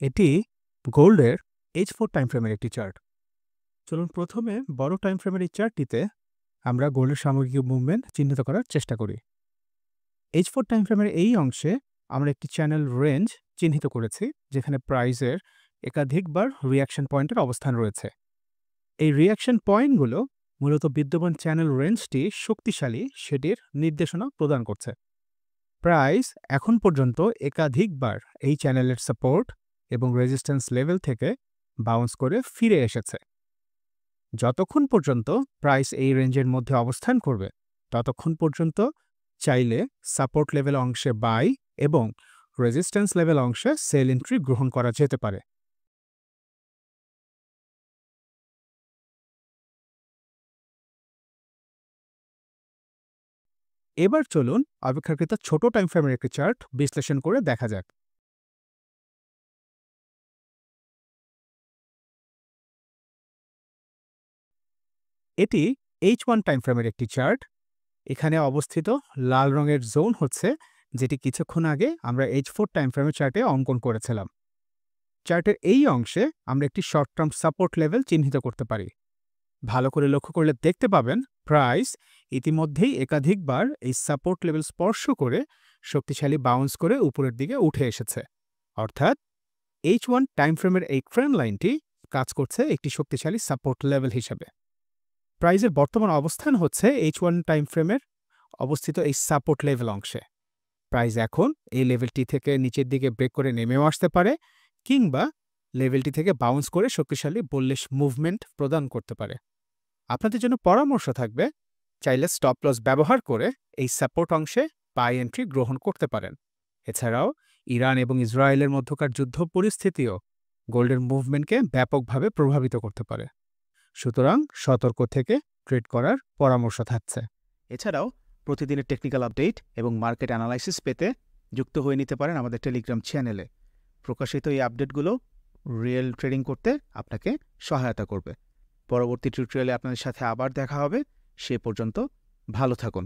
এটি গোল্ডের H4 time ফ্রেমের একটি চার্ট। চলুন প্রথমে বড় টাইম ফ্রেমের এই চার্টটিতে আমরা গোল্ডের সামগ্রিক মুভমেন্ট চিহ্নিত করার চেষ্টা করি। H4 টাইম ফ্রেমের এই অংশে আমরা একটি চ্যানেল রেঞ্জ চিহ্নিত করেছি, যেখানে প্রাইসের একাধিকবার রিঅ্যাকশন পয়েন্টের অবস্থান রয়েছে। এই রিঅ্যাকশন পয়েন্টগুলো মূলত বিদ্যমান চ্যানেল রেঞ্জটি শক্তিশালী সেটির নির্দেশনা প্রদান করছে। প্রাইস এখন পর্যন্ত একাধিকবার এই চ্যানেলের সাপোর্ট এবং রেজিস্ট্যান্স লেভেল থেকে বাউন্স করে ফিরে এসেছে। যতক্ষণ পর্যন্ত প্রাইস এই রেঞ্জের মধ্যে অবস্থান করবে, ততক্ষণ পর্যন্ত চাইলে সাপোর্ট লেভেল অংশে বাই এবং রেজিস্ট্যান্স লেভেল অংশে সেল এন্ট্রি গ্রহণ করা যেতে পারে। এবার চলুন অপেক্ষাকৃত ছোট টাইম ফ্রেমের একটি চার্ট বিশ্লেষণ করে দেখা যাক। এটি H1 টাইম ফ্রেমের একটি চার্ট। এখানে অবস্থিত লাল রঙের জোন হচ্ছে যেটি কিছুক্ষণ আগে আমরা H4 টাইম ফ্রেমের চার্টে অঙ্কন করেছিলাম। চার্টের এই অংশে আমরা একটি শর্ট টার্ম সাপোর্ট লেভেল চিহ্নিত করতে পারি। ভালো করে লক্ষ্য করলে দেখতে পাবেন প্রাইস ইতিমধ্যেই একাধিকবার এই সাপোর্ট লেভেল স্পর্শ করে শক্তিশালী বাউন্স করে উপরের দিকে উঠে এসেছে। অর্থাৎ H1 টাইম ফ্রেমের এই ট্রেন্ড লাইনটি কাজ করছে একটি শক্তিশালী সাপোর্ট লেভেল হিসেবে। প্রাইসের বর্তমান অবস্থান হচ্ছে H1 টাইম ফ্রেমের অবস্থিত এই সাপোর্ট লেভেল অংশে। প্রাইস এখন এই লেভেলটি থেকে নিচের দিকে ব্রেক করে নেমেও আসতে পারে, কিংবা লেভেলটি থেকে বাউন্স করে শক্তিশালী বুলিশ মুভমেন্ট প্রদান করতে পারে। আপনাদের জন্য পরামর্শ থাকবে, চাইলে স্টপ লস ব্যবহার করে এই সাপোর্ট অংশে বাই এন্ট্রি গ্রহণ করতে পারেন। এছাড়াও ইরান এবং ইসরায়েলের মধ্যকার যুদ্ধ পরিস্থিতিও গোল্ডের মুভমেন্টকে ব্যাপকভাবে প্রভাবিত করতে পারে। সুতরাং সতর্ক থেকে ট্রেড করার পরামর্শ থাকছে। এছাড়াও প্রতিদিনের টেকনিক্যাল আপডেট এবং মার্কেট অ্যানালাইসিস পেতে যুক্ত হয়ে নিতে পারেন আমাদের টেলিগ্রাম চ্যানেলে। প্রকাশিত এই আপডেটগুলো রিয়েল ট্রেডিং করতে আপনাকে সহায়তা করবে। পরবর্তী টিউটোরিয়ালে আপনাদের সাথে আবার দেখা হবে। সে পর্যন্ত ভালো থাকুন।